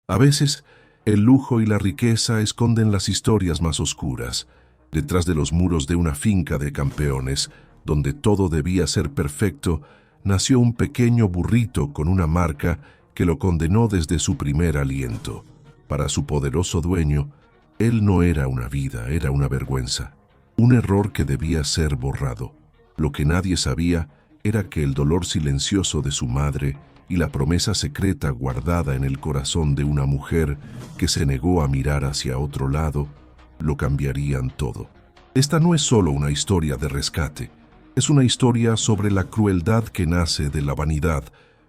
A veces, el lujo y la riqueza esconden las historias más oscuras. Detrás de los muros de una finca de campeones, donde todo debía ser perfecto, nació un pequeño burrito con una marca que lo condenó desde su primer aliento. Para su poderoso dueño, él no era una vida, era una vergüenza. Un error que debía ser borrado. Lo que nadie sabía era que el dolor silencioso de su madre y la promesa secreta guardada en el corazón de una mujer que se negó a mirar hacia otro lado, lo cambiarían todo. Esta no es solo una historia de rescate, es una historia sobre la crueldad que nace de la vanidad,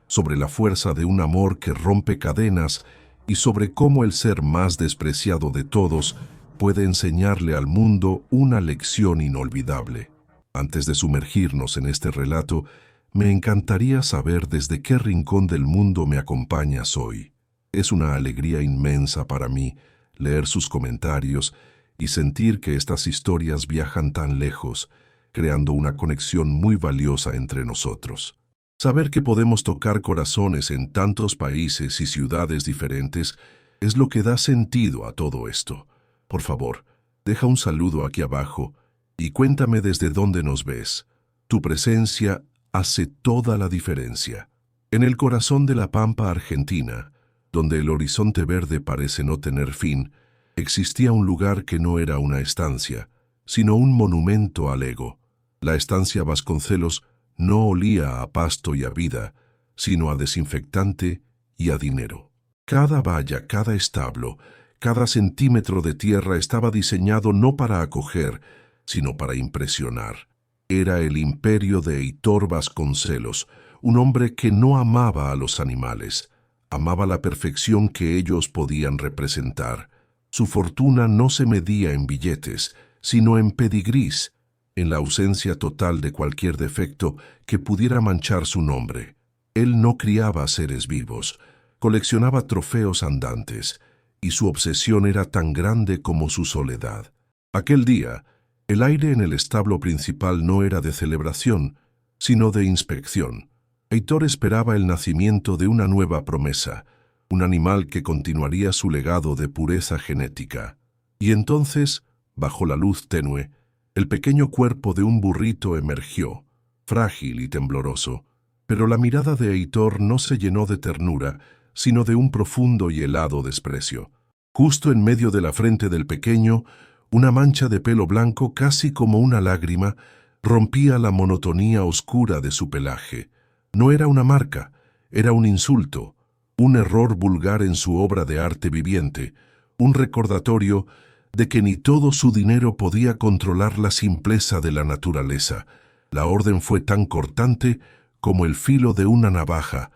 sobre la fuerza de un amor que rompe cadenas y sobre cómo el ser más despreciado de todos puede enseñarle al mundo una lección inolvidable. Antes de sumergirnos en este relato, me encantaría saber desde qué rincón del mundo me acompañas hoy. Es una alegría inmensa para mí leer sus comentarios y sentir que estas historias viajan tan lejos, creando una conexión muy valiosa entre nosotros. Saber que podemos tocar corazones en tantos países y ciudades diferentes es lo que da sentido a todo esto. Por favor, deja un saludo aquí abajo y cuéntame desde dónde nos ves. Tu presencia hace toda la diferencia. En el corazón de la pampa argentina, donde el horizonte verde parece no tener fin, existía un lugar que no era una estancia, sino un monumento al ego. La estancia Vasconcelos no olía a pasto y a vida, sino a desinfectante y a dinero. Cada valla, cada establo, cada centímetro de tierra estaba diseñado no para acoger, sino para impresionar. Era el imperio de Heitor Vasconcelos, un hombre que no amaba a los animales, amaba la perfección que ellos podían representar. Su fortuna no se medía en billetes, sino en pedigrís, en la ausencia total de cualquier defecto que pudiera manchar su nombre. Él no criaba seres vivos, coleccionaba trofeos andantes, y su obsesión era tan grande como su soledad. Aquel día, el aire en el establo principal no era de celebración, sino de inspección. Heitor esperaba el nacimiento de una nueva promesa, un animal que continuaría su legado de pureza genética. Y entonces, bajo la luz tenue, el pequeño cuerpo de un burrito emergió, frágil y tembloroso, pero la mirada de Heitor no se llenó de ternura, sino de un profundo y helado desprecio. Justo en medio de la frente del pequeño, una mancha de pelo blanco, casi como una lágrima, rompía la monotonía oscura de su pelaje. No era una marca, era un insulto, un error vulgar en su obra de arte viviente, un recordatorio de que ni todo su dinero podía controlar la simpleza de la naturaleza. La orden fue tan cortante como el filo de una navaja.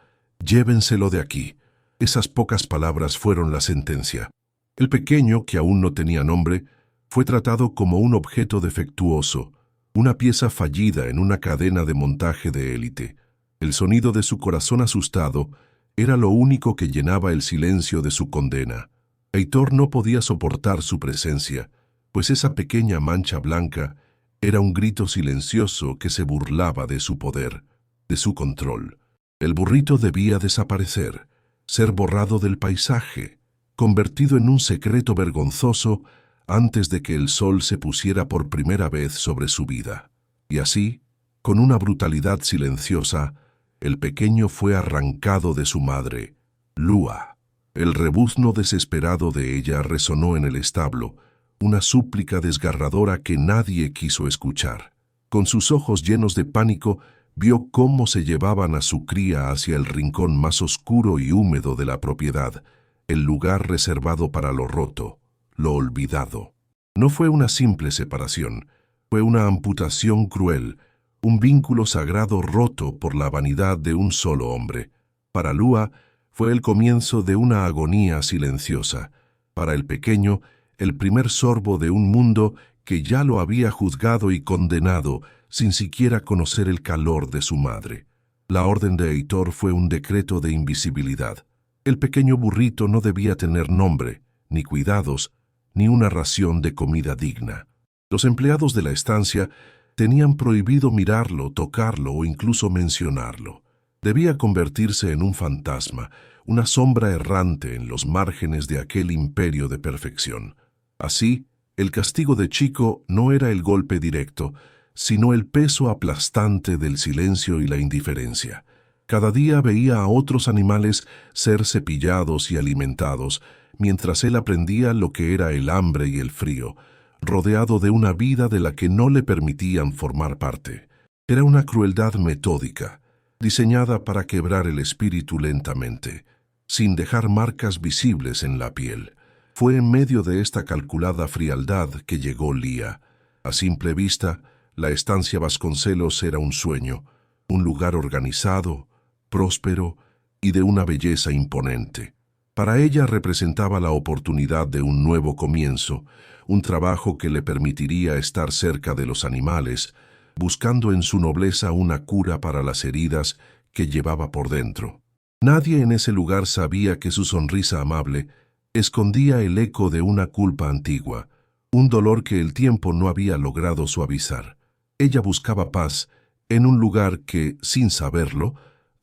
Llévenselo de aquí. Esas pocas palabras fueron la sentencia. El pequeño, que aún no tenía nombre, fue tratado como un objeto defectuoso, una pieza fallida en una cadena de montaje de élite. El sonido de su corazón asustado era lo único que llenaba el silencio de su condena. Heitor no podía soportar su presencia, pues esa pequeña mancha blanca era un grito silencioso que se burlaba de su poder, de su control. El burrito debía desaparecer, ser borrado del paisaje, convertido en un secreto vergonzoso antes de que el sol se pusiera por primera vez sobre su vida. Y así, con una brutalidad silenciosa, el pequeño fue arrancado de su madre, Lua. El rebuzno desesperado de ella resonó en el establo, una súplica desgarradora que nadie quiso escuchar. Con sus ojos llenos de pánico, vio cómo se llevaban a su cría hacia el rincón más oscuro y húmedo de la propiedad, el lugar reservado para lo roto, lo olvidado. No fue una simple separación, fue una amputación cruel, un vínculo sagrado roto por la vanidad de un solo hombre. Para Lua fue el comienzo de una agonía silenciosa. Para el pequeño, el primer sorbo de un mundo que ya lo había juzgado y condenado sin siquiera conocer el calor de su madre. La orden de Heitor fue un decreto de invisibilidad. El pequeño burrito no debía tener nombre, ni cuidados, ni una ración de comida digna. Los empleados de la estancia tenían prohibido mirarlo, tocarlo o incluso mencionarlo. Debía convertirse en un fantasma, una sombra errante en los márgenes de aquel imperio de perfección. Así, el castigo de Chico no era el golpe directo, sino el peso aplastante del silencio y la indiferencia. Cada día veía a otros animales ser cepillados y alimentados, mientras él aprendía lo que era el hambre y el frío, rodeado de una vida de la que no le permitían formar parte. Era una crueldad metódica, diseñada para quebrar el espíritu lentamente, sin dejar marcas visibles en la piel. Fue en medio de esta calculada frialdad que llegó Lía. A simple vista, la estancia Vasconcelos era un sueño, un lugar organizado, próspero y de una belleza imponente. Para ella representaba la oportunidad de un nuevo comienzo, un trabajo que le permitiría estar cerca de los animales, buscando en su nobleza una cura para las heridas que llevaba por dentro. Nadie en ese lugar sabía que su sonrisa amable escondía el eco de una culpa antigua, un dolor que el tiempo no había logrado suavizar. Ella buscaba paz en un lugar que, sin saberlo,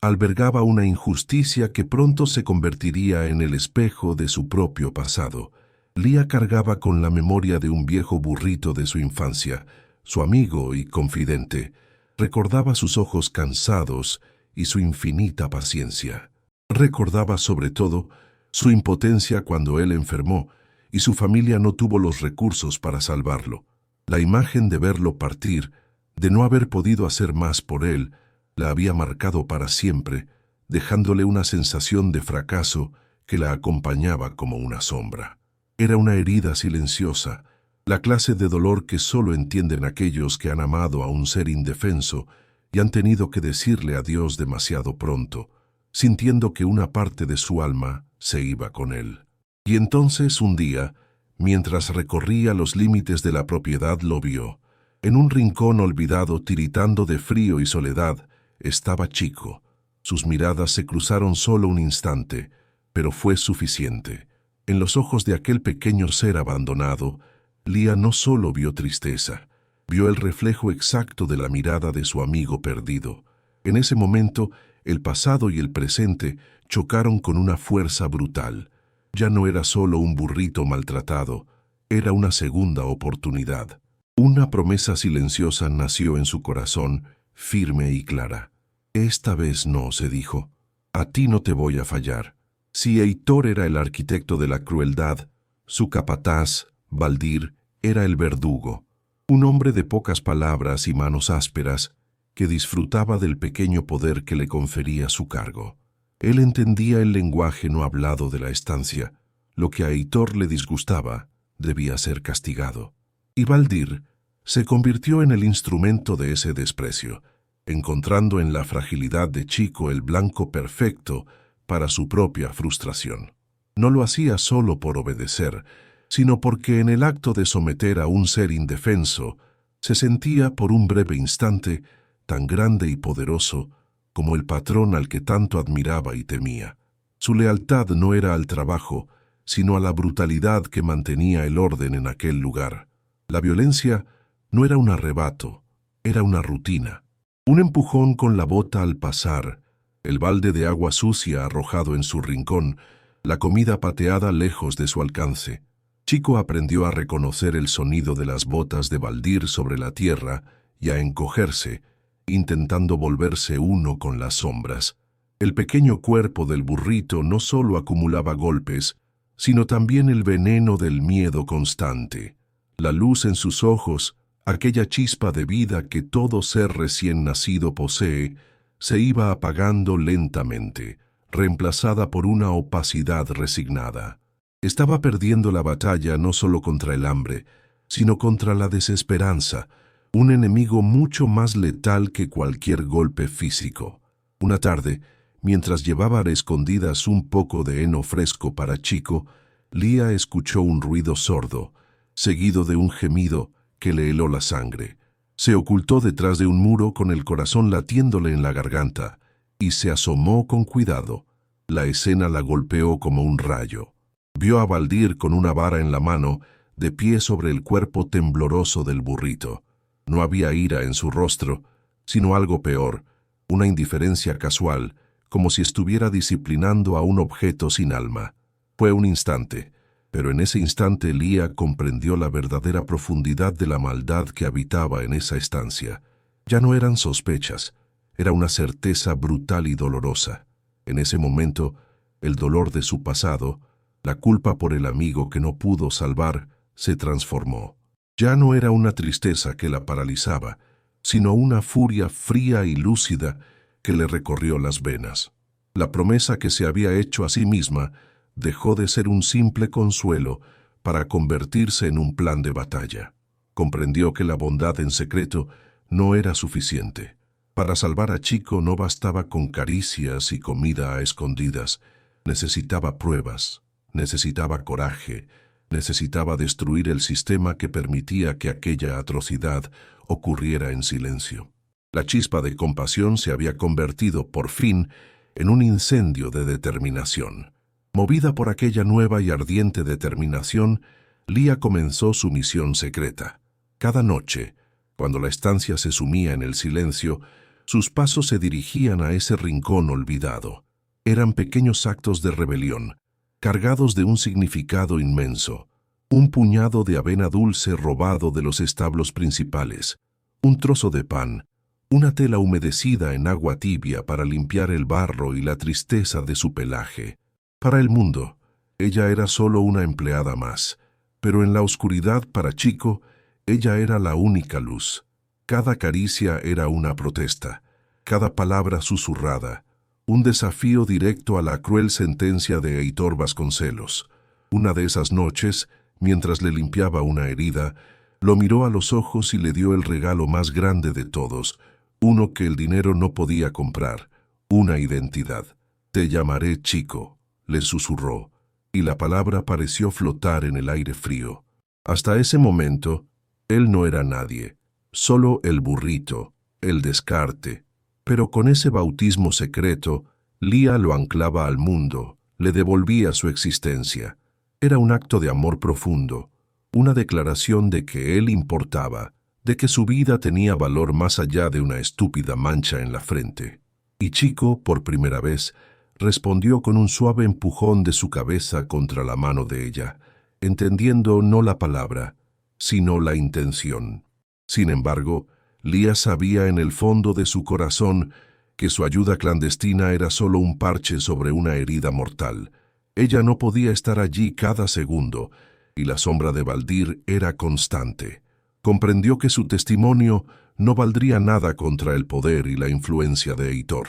albergaba una injusticia que pronto se convertiría en el espejo de su propio pasado. Lía cargaba con la memoria de un viejo burrito de su infancia, su amigo y confidente. Recordaba sus ojos cansados y su infinita paciencia. Recordaba sobre todo su impotencia cuando él enfermó y su familia no tuvo los recursos para salvarlo. La imagen de verlo partir, de no haber podido hacer más por él, la había marcado para siempre, dejándole una sensación de fracaso que la acompañaba como una sombra. Era una herida silenciosa, la clase de dolor que solo entienden aquellos que han amado a un ser indefenso y han tenido que decirle adiós demasiado pronto, sintiendo que una parte de su alma se iba con él. Y entonces un día, mientras recorría los límites de la propiedad, lo vio. En un rincón olvidado, tiritando de frío y soledad, estaba Chico. Sus miradas se cruzaron solo un instante, pero fue suficiente. En los ojos de aquel pequeño ser abandonado, Lía no solo vio tristeza, vio el reflejo exacto de la mirada de su amigo perdido. En ese momento, el pasado y el presente chocaron con una fuerza brutal. Ya no era solo un burrito maltratado, era una segunda oportunidad. Una promesa silenciosa nació en su corazón, firme y clara. Esta vez no, se dijo. A ti no te voy a fallar. Si Heitor era el arquitecto de la crueldad, su capataz, Baldir, era el verdugo. Un hombre de pocas palabras y manos ásperas, que disfrutaba del pequeño poder que le confería su cargo. Él entendía el lenguaje no hablado de la estancia. Lo que a Heitor le disgustaba debía ser castigado. Y Baldir se convirtió en el instrumento de ese desprecio, encontrando en la fragilidad de Chico el blanco perfecto para su propia frustración. No lo hacía solo por obedecer, sino porque en el acto de someter a un ser indefenso, se sentía por un breve instante tan grande y poderoso como el patrón al que tanto admiraba y temía. Su lealtad no era al trabajo, sino a la brutalidad que mantenía el orden en aquel lugar. La violencia no era un arrebato, era una rutina. Un empujón con la bota al pasar, el balde de agua sucia arrojado en su rincón, la comida pateada lejos de su alcance. Chico aprendió a reconocer el sonido de las botas de Baldir sobre la tierra y a encogerse, intentando volverse uno con las sombras. El pequeño cuerpo del burrito no solo acumulaba golpes, sino también el veneno del miedo constante. La luz en sus ojos, aquella chispa de vida que todo ser recién nacido posee, se iba apagando lentamente, reemplazada por una opacidad resignada. Estaba perdiendo la batalla no solo contra el hambre, sino contra la desesperanza, un enemigo mucho más letal que cualquier golpe físico. Una tarde, mientras llevaba a escondidas un poco de heno fresco para Chico, Lía escuchó un ruido sordo, seguido de un gemido que le heló la sangre. Se ocultó detrás de un muro con el corazón latiéndole en la garganta y se asomó con cuidado. La escena la golpeó como un rayo. Vio a Baldir con una vara en la mano, de pie sobre el cuerpo tembloroso del burrito. No había ira en su rostro, sino algo peor, una indiferencia casual, como si estuviera disciplinando a un objeto sin alma. Fue un instante, pero en ese instante Lía comprendió la verdadera profundidad de la maldad que habitaba en esa estancia. Ya no eran sospechas, era una certeza brutal y dolorosa. En ese momento, el dolor de su pasado, la culpa por el amigo que no pudo salvar, se transformó. Ya no era una tristeza que la paralizaba, sino una furia fría y lúcida que le recorrió las venas. La promesa que se había hecho a sí misma dejó de ser un simple consuelo para convertirse en un plan de batalla. Comprendió que la bondad en secreto no era suficiente. Para salvar a Chico no bastaba con caricias y comida a escondidas. Necesitaba pruebas, necesitaba coraje, necesitaba destruir el sistema que permitía que aquella atrocidad ocurriera en silencio. La chispa de compasión se había convertido, por fin, en un incendio de determinación. Movida por aquella nueva y ardiente determinación, Lía comenzó su misión secreta. Cada noche, cuando la estancia se sumía en el silencio, sus pasos se dirigían a ese rincón olvidado. Eran pequeños actos de rebelión, cargados de un significado inmenso. Un puñado de avena dulce robado de los establos principales, un trozo de pan, una tela humedecida en agua tibia para limpiar el barro y la tristeza de su pelaje. Para el mundo, ella era solo una empleada más, pero en la oscuridad para Chico, ella era la única luz. Cada caricia era una protesta, cada palabra susurrada, un desafío directo a la cruel sentencia de Heitor Vasconcelos. Una de esas noches, mientras le limpiaba una herida, lo miró a los ojos y le dio el regalo más grande de todos, uno que el dinero no podía comprar, una identidad. «Te llamaré Chico», le susurró, y la palabra pareció flotar en el aire frío. Hasta ese momento, él no era nadie, solo el burrito, el descarte. Pero con ese bautismo secreto, Lía lo anclaba al mundo, le devolvía su existencia. Era un acto de amor profundo, una declaración de que él importaba, de que su vida tenía valor más allá de una estúpida mancha en la frente. Y Chico, por primera vez, respondió con un suave empujón de su cabeza contra la mano de ella, entendiendo no la palabra, sino la intención. Sin embargo, Lía sabía en el fondo de su corazón que su ayuda clandestina era solo un parche sobre una herida mortal. Ella no podía estar allí cada segundo, y la sombra de Valdir era constante. Comprendió que su testimonio no valdría nada contra el poder y la influencia de Heitor.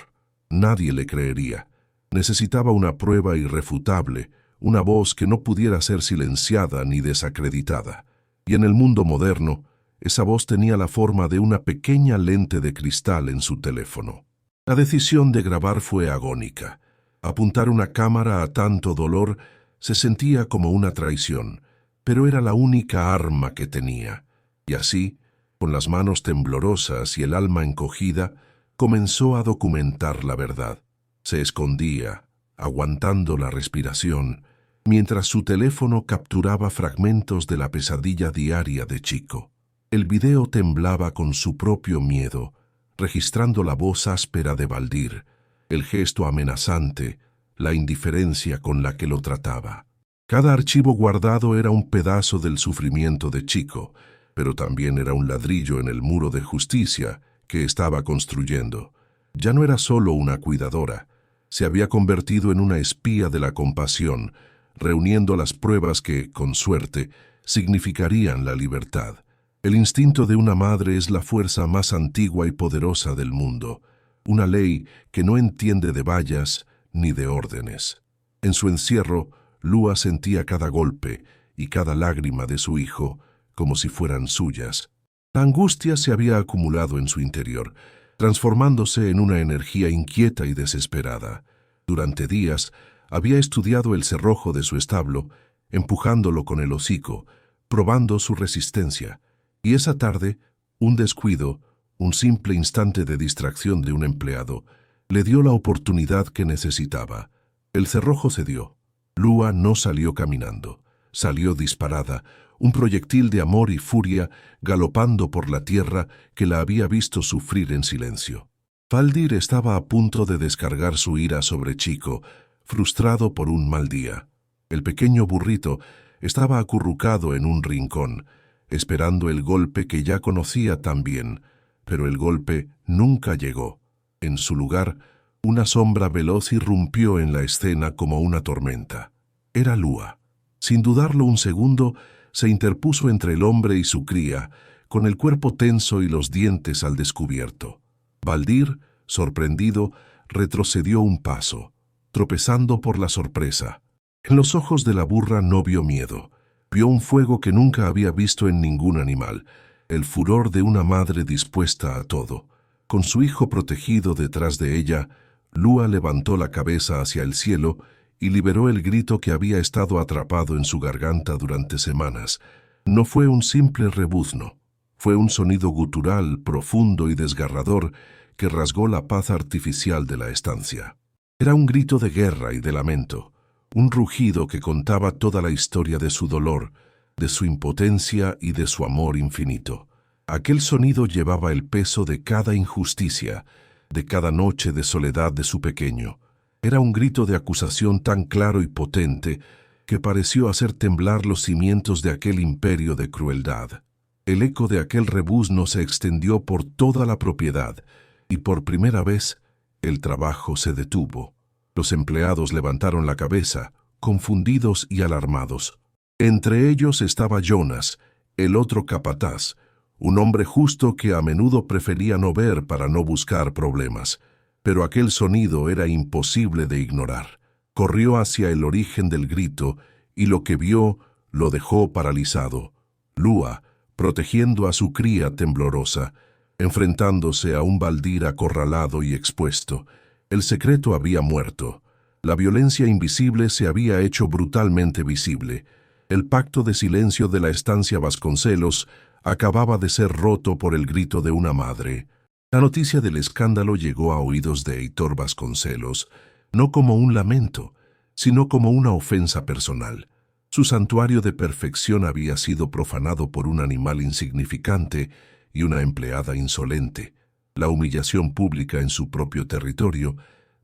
Nadie le creería. Necesitaba una prueba irrefutable, una voz que no pudiera ser silenciada ni desacreditada. Y en el mundo moderno, esa voz tenía la forma de una pequeña lente de cristal en su teléfono. La decisión de grabar fue agónica. Apuntar una cámara a tanto dolor se sentía como una traición, pero era la única arma que tenía. Y así, con las manos temblorosas y el alma encogida, comenzó a documentar la verdad. Se escondía, aguantando la respiración, mientras su teléfono capturaba fragmentos de la pesadilla diaria de Chico. El video temblaba con su propio miedo, registrando la voz áspera de Valdir, el gesto amenazante, la indiferencia con la que lo trataba. Cada archivo guardado era un pedazo del sufrimiento de Chico, pero también era un ladrillo en el muro de justicia que estaba construyendo. Ya no era solo una cuidadora, se había convertido en una espía de la compasión, reuniendo las pruebas que, con suerte, significarían la libertad. El instinto de una madre es la fuerza más antigua y poderosa del mundo, una ley que no entiende de vallas ni de órdenes. En su encierro, Lúa sentía cada golpe y cada lágrima de su hijo como si fueran suyas. La angustia se había acumulado en su interior, transformándose en una energía inquieta y desesperada. Durante días había estudiado el cerrojo de su establo, empujándolo con el hocico, probando su resistencia, y esa tarde, un descuido, un simple instante de distracción de un empleado, le dio la oportunidad que necesitaba. El cerrojo cedió. Lúa no salió caminando, salió disparada, un proyectil de amor y furia galopando por la tierra que la había visto sufrir en silencio. Baldir estaba a punto de descargar su ira sobre Chico, frustrado por un mal día. El pequeño burrito estaba acurrucado en un rincón, esperando el golpe que ya conocía tan bien, pero el golpe nunca llegó. En su lugar, una sombra veloz irrumpió en la escena como una tormenta. Era Lua. Sin dudarlo un segundo, se interpuso entre el hombre y su cría, con el cuerpo tenso y los dientes al descubierto. Baldir, sorprendido, retrocedió un paso, tropezando por la sorpresa. En los ojos de la burra no vio miedo. Vio un fuego que nunca había visto en ningún animal, el furor de una madre dispuesta a todo. Con su hijo protegido detrás de ella, Lua levantó la cabeza hacia el cielo y liberó el grito que había estado atrapado en su garganta durante semanas. No fue un simple rebuzno, fue un sonido gutural, profundo y desgarrador que rasgó la paz artificial de la estancia. Era un grito de guerra y de lamento, un rugido que contaba toda la historia de su dolor, de su impotencia y de su amor infinito. Aquel sonido llevaba el peso de cada injusticia, de cada noche de soledad de su pequeño. Era un grito de acusación tan claro y potente que pareció hacer temblar los cimientos de aquel imperio de crueldad. El eco de aquel rebuzno se extendió por toda la propiedad y por primera vez el trabajo se detuvo. Los empleados levantaron la cabeza, confundidos y alarmados. Entre ellos estaba Jonas, el otro capataz, un hombre justo que a menudo prefería no ver para no buscar problemas. Pero aquel sonido era imposible de ignorar. Corrió hacia el origen del grito y lo que vio lo dejó paralizado. Lua, protegiendo a su cría temblorosa, enfrentándose a un Baldir acorralado y expuesto. El secreto había muerto. La violencia invisible se había hecho brutalmente visible. El pacto de silencio de la estancia Vasconcelos acababa de ser roto por el grito de una madre. La noticia del escándalo llegó a oídos de Heitor Vasconcelos, no como un lamento, sino como una ofensa personal. Su santuario de perfección había sido profanado por un animal insignificante y una empleada insolente. La humillación pública en su propio territorio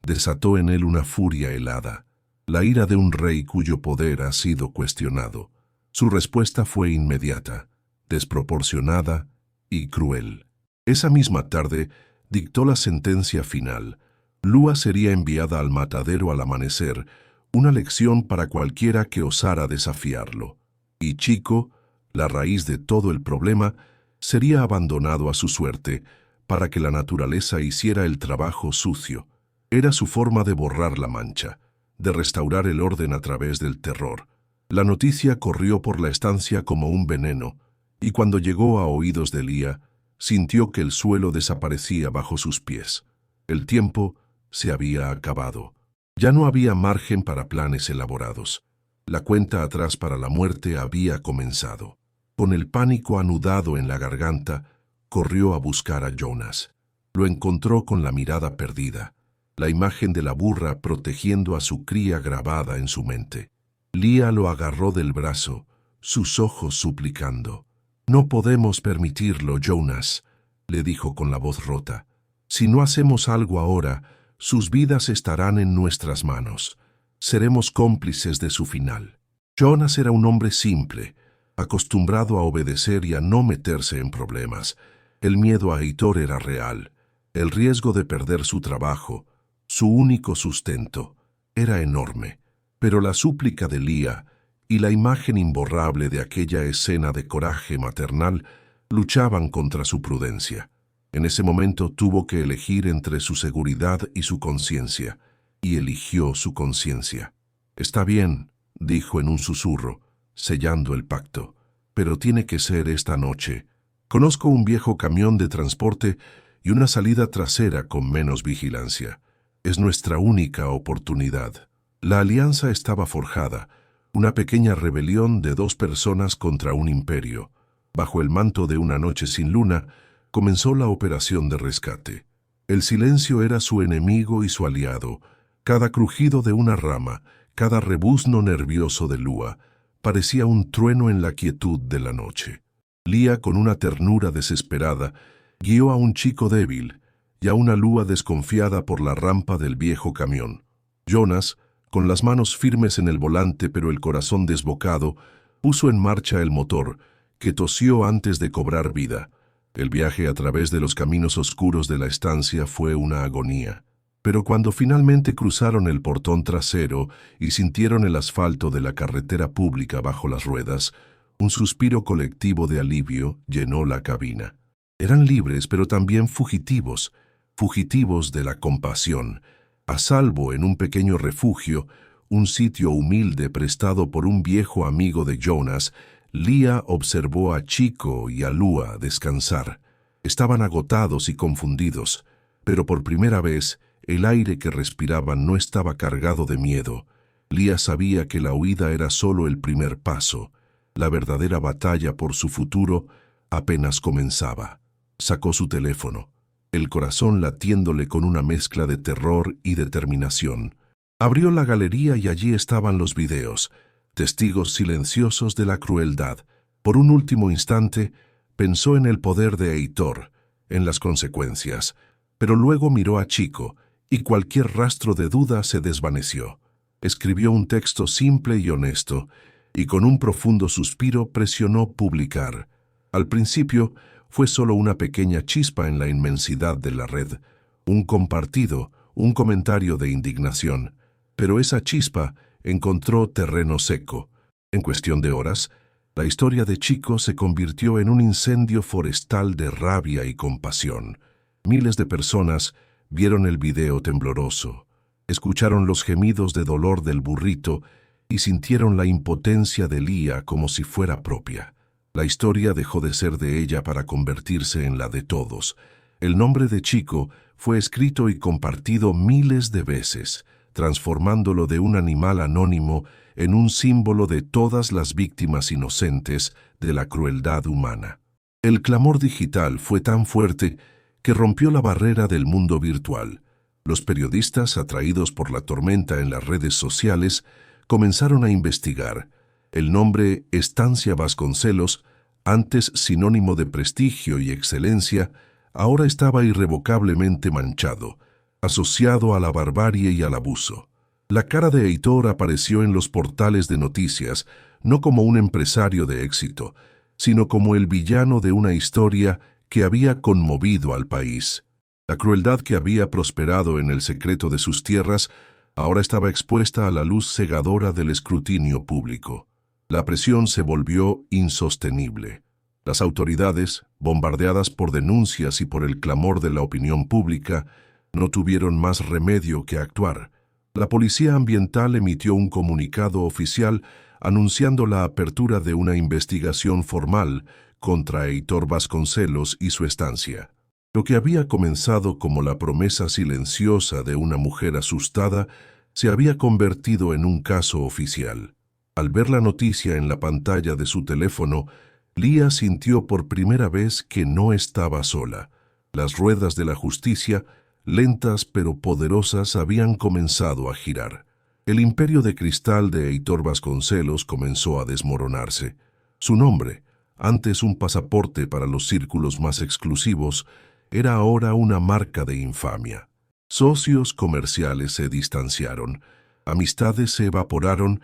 desató en él una furia helada, la ira de un rey cuyo poder ha sido cuestionado. Su respuesta fue inmediata, desproporcionada y cruel. Esa misma tarde dictó la sentencia final. Lua sería enviada al matadero al amanecer, una lección para cualquiera que osara desafiarlo. Y Chico, la raíz de todo el problema, sería abandonado a su suerte para que la naturaleza hiciera el trabajo sucio. Era su forma de borrar la mancha, de restaurar el orden a través del terror. La noticia corrió por la estancia como un veneno, y cuando llegó a oídos de Lía, sintió que el suelo desaparecía bajo sus pies. El tiempo se había acabado. Ya no había margen para planes elaborados. La cuenta atrás para la muerte había comenzado. Con el pánico anudado en la garganta, corrió a buscar a Jonas. Lo encontró con la mirada perdida, la imagen de la burra protegiendo a su cría grabada en su mente. Lía lo agarró del brazo, sus ojos suplicando. «No podemos permitirlo, Jonas», le dijo con la voz rota. «Si no hacemos algo ahora, sus vidas estarán en nuestras manos. Seremos cómplices de su final». Jonas era un hombre simple, acostumbrado a obedecer y a no meterse en problemas. El miedo a Heitor era real. El riesgo de perder su trabajo, su único sustento, era enorme. Pero la súplica de Lía y la imagen imborrable de aquella escena de coraje maternal luchaban contra su prudencia. En ese momento tuvo que elegir entre su seguridad y su conciencia, y eligió su conciencia. «Está bien», dijo en un susurro, sellando el pacto, «pero tiene que ser esta noche. Conozco un viejo camión de transporte y una salida trasera con menos vigilancia. Es nuestra única oportunidad». La alianza estaba forjada, una pequeña rebelión de dos personas contra un imperio. Bajo el manto de una noche sin luna, comenzó la operación de rescate. El silencio era su enemigo y su aliado. Cada crujido de una rama, cada rebuzno nervioso de Lua, parecía un trueno en la quietud de la noche. Lía, con una ternura desesperada, guió a un chico débil, y a una Lua desconfiada por la rampa del viejo camión. Jonas, con las manos firmes en el volante pero el corazón desbocado, puso en marcha el motor, que tosió antes de cobrar vida. El viaje a través de los caminos oscuros de la estancia fue una agonía. Pero cuando finalmente cruzaron el portón trasero y sintieron el asfalto de la carretera pública bajo las ruedas, un suspiro colectivo de alivio llenó la cabina. Eran libres, pero también fugitivos, fugitivos de la compasión, a salvo en un pequeño refugio, un sitio humilde prestado por un viejo amigo de Jonas. Leah observó a Chico y a Lua descansar. Estaban agotados y confundidos, pero por primera vez el aire que respiraban no estaba cargado de miedo. Leah sabía que la huida era solo el primer paso. La verdadera batalla por su futuro apenas comenzaba. Sacó su teléfono, el corazón latiéndole con una mezcla de terror y determinación. Abrió la galería y allí estaban los videos, testigos silenciosos de la crueldad. Por un último instante, pensó en el poder de Heitor, en las consecuencias, pero luego miró a Chico, y cualquier rastro de duda se desvaneció. Escribió un texto simple y honesto, y con un profundo suspiro presionó publicar. Al principio, fue solo una pequeña chispa en la inmensidad de la red, un compartido, un comentario de indignación. Pero esa chispa encontró terreno seco. En cuestión de horas, la historia de Chico se convirtió en un incendio forestal de rabia y compasión. Miles de personas vieron el video tembloroso, escucharon los gemidos de dolor del burrito y sintieron la impotencia de Leah como si fuera propia. La historia dejó de ser de ella para convertirse en la de todos. El nombre de Chico fue escrito y compartido miles de veces, transformándolo de un animal anónimo en un símbolo de todas las víctimas inocentes de la crueldad humana. El clamor digital fue tan fuerte que rompió la barrera del mundo virtual. Los periodistas, atraídos por la tormenta en las redes sociales, comenzaron a investigar. El nombre Estancia Vasconcelos, antes sinónimo de prestigio y excelencia, ahora estaba irrevocablemente manchado, asociado a la barbarie y al abuso. La cara de Heitor apareció en los portales de noticias, no como un empresario de éxito, sino como el villano de una historia que había conmovido al país. La crueldad que había prosperado en el secreto de sus tierras ahora estaba expuesta a la luz cegadora del escrutinio público. La presión se volvió insostenible. Las autoridades, bombardeadas por denuncias y por el clamor de la opinión pública, no tuvieron más remedio que actuar. La Policía Ambiental emitió un comunicado oficial anunciando la apertura de una investigación formal contra Heitor Vasconcelos y su estancia. Lo que había comenzado como la promesa silenciosa de una mujer asustada se había convertido en un caso oficial. Al ver la noticia en la pantalla de su teléfono, Leah sintió por primera vez que no estaba sola. Las ruedas de la justicia, lentas pero poderosas, habían comenzado a girar. El imperio de cristal de Heitor Vasconcelos comenzó a desmoronarse. Su nombre, antes un pasaporte para los círculos más exclusivos, era ahora una marca de infamia. Socios comerciales se distanciaron, amistades se evaporaron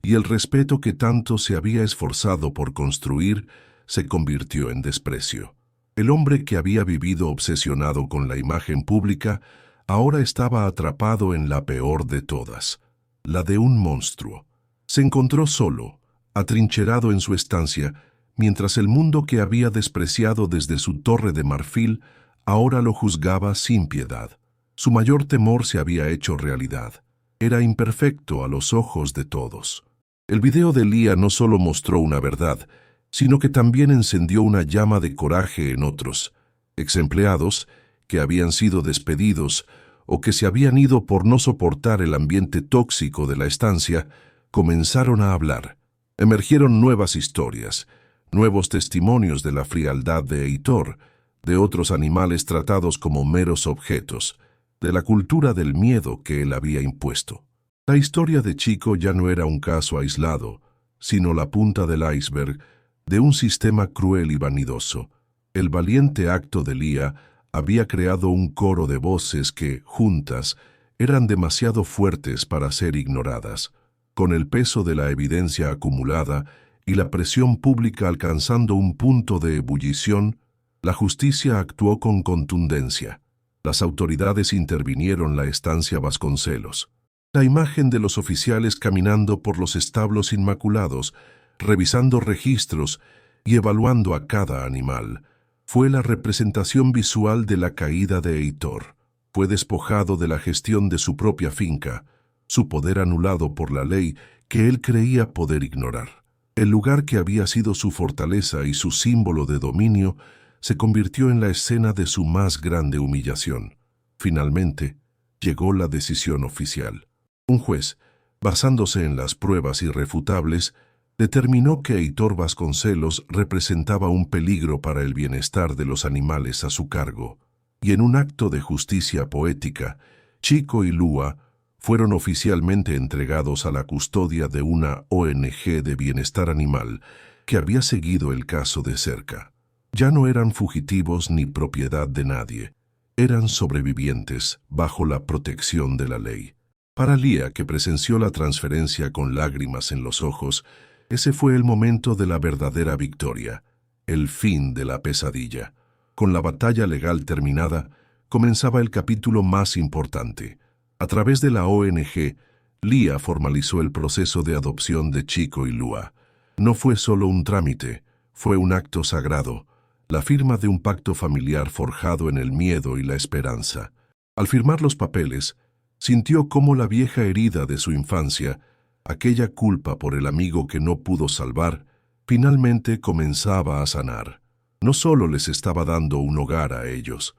y el respeto que tanto se había esforzado por construir se convirtió en desprecio. El hombre que había vivido obsesionado con la imagen pública ahora estaba atrapado en la peor de todas, la de un monstruo. Se encontró solo, atrincherado en su estancia, mientras el mundo que había despreciado desde su torre de marfil ahora lo juzgaba sin piedad. Su mayor temor se había hecho realidad. Era imperfecto a los ojos de todos. El video de Leah no solo mostró una verdad, sino que también encendió una llama de coraje en otros, exempleados que habían sido despedidos o que se habían ido por no soportar el ambiente tóxico de la estancia, comenzaron a hablar. Emergieron nuevas historias, nuevos testimonios de la frialdad de Heitor, de otros animales tratados como meros objetos, de la cultura del miedo que él había impuesto. La historia de Chico ya no era un caso aislado, sino la punta del iceberg de un sistema cruel y vanidoso. El valiente acto de Leah Había creado un coro de voces que, juntas, eran demasiado fuertes para ser ignoradas. Con el peso de la evidencia acumulada y la presión pública alcanzando un punto de ebullición, la justicia actuó con contundencia. Las autoridades intervinieron la estancia Vasconcelos. La imagen de los oficiales caminando por los establos inmaculados, revisando registros y evaluando a cada animal, fue la representación visual de la caída de Heitor. Fue despojado de la gestión de su propia finca, su poder anulado por la ley que él creía poder ignorar. El lugar que había sido su fortaleza y su símbolo de dominio se convirtió en la escena de su más grande humillación. Finalmente, llegó la decisión oficial. Un juez, basándose en las pruebas irrefutables, determinó que Heitor Vasconcelos representaba un peligro para el bienestar de los animales a su cargo, y en un acto de justicia poética, Chico y Lua fueron oficialmente entregados a la custodia de una ONG de bienestar animal que había seguido el caso de cerca. Ya no eran fugitivos ni propiedad de nadie, eran sobrevivientes bajo la protección de la ley. Para Lía, que presenció la transferencia con lágrimas en los ojos, ese fue el momento de la verdadera victoria, el fin de la pesadilla. Con la batalla legal terminada, comenzaba el capítulo más importante. A través de la ONG, Lía formalizó el proceso de adopción de Chico y Lua. No fue solo un trámite, fue un acto sagrado, la firma de un pacto familiar forjado en el miedo y la esperanza. Al firmar los papeles, sintió cómo la vieja herida de su infancia, aquella culpa por el amigo que no pudo salvar, finalmente comenzaba a sanar. No solo les estaba dando un hogar a ellos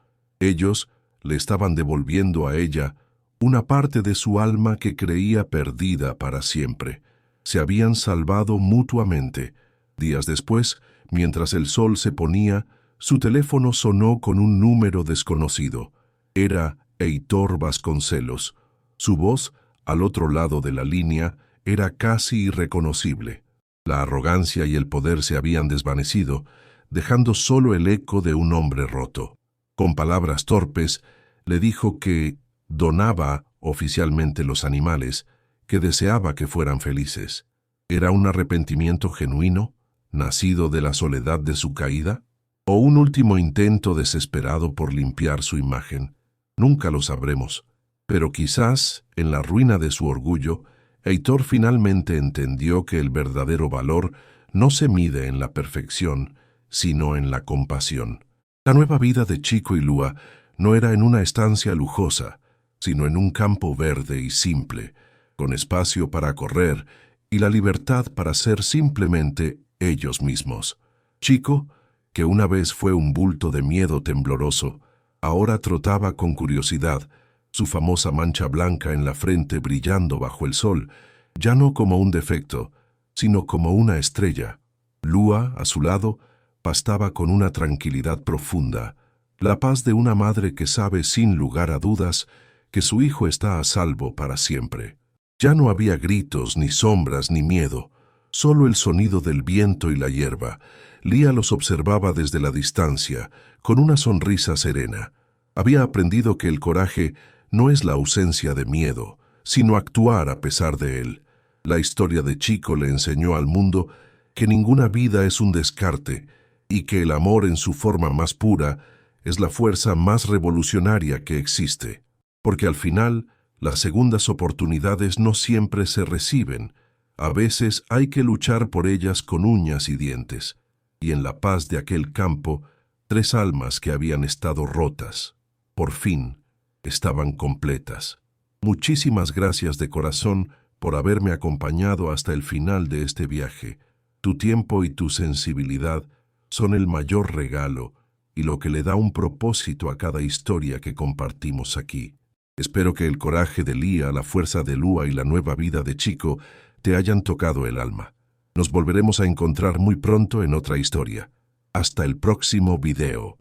le estaban devolviendo a ella una parte de su alma que creía perdida para siempre. Se habían salvado mutuamente. Días después, mientras el sol se ponía, su teléfono sonó con un número desconocido. Era Heitor Vasconcelos. Su voz, al otro lado de la línea, era casi irreconocible. La arrogancia y el poder se habían desvanecido, dejando solo el eco de un hombre roto. Con palabras torpes, le dijo que donaba oficialmente los animales, que deseaba que fueran felices. ¿Era un arrepentimiento genuino, nacido de la soledad de su caída? ¿O un último intento desesperado por limpiar su imagen? Nunca lo sabremos. Pero quizás, en la ruina de su orgullo, Heitor finalmente entendió que el verdadero valor no se mide en la perfección, sino en la compasión. La nueva vida de Chico y Lua no era en una estancia lujosa, sino en un campo verde y simple, con espacio para correr y la libertad para ser simplemente ellos mismos. Chico, que una vez fue un bulto de miedo tembloroso, ahora trotaba con curiosidad, su famosa mancha blanca en la frente brillando bajo el sol, ya no como un defecto, sino como una estrella. Lua, a su lado, pastaba con una tranquilidad profunda, la paz de una madre que sabe sin lugar a dudas que su hijo está a salvo para siempre. Ya no había gritos, ni sombras, ni miedo, solo el sonido del viento y la hierba. Lía los observaba desde la distancia, con una sonrisa serena. Había aprendido que el coraje no es la ausencia de miedo, sino actuar a pesar de él. La historia de Chico le enseñó al mundo que ninguna vida es un descarte y que el amor en su forma más pura es la fuerza más revolucionaria que existe. Porque al final, las segundas oportunidades no siempre se reciben. A veces hay que luchar por ellas con uñas y dientes. Y en la paz de aquel campo, 3 almas que habían estado rotas, por fin, estaban completas. Muchísimas gracias de corazón por haberme acompañado hasta el final de este viaje. Tu tiempo y tu sensibilidad son el mayor regalo y lo que le da un propósito a cada historia que compartimos aquí. Espero que el coraje de Lía, la fuerza de Lua y la nueva vida de Chico te hayan tocado el alma. Nos volveremos a encontrar muy pronto en otra historia. Hasta el próximo video.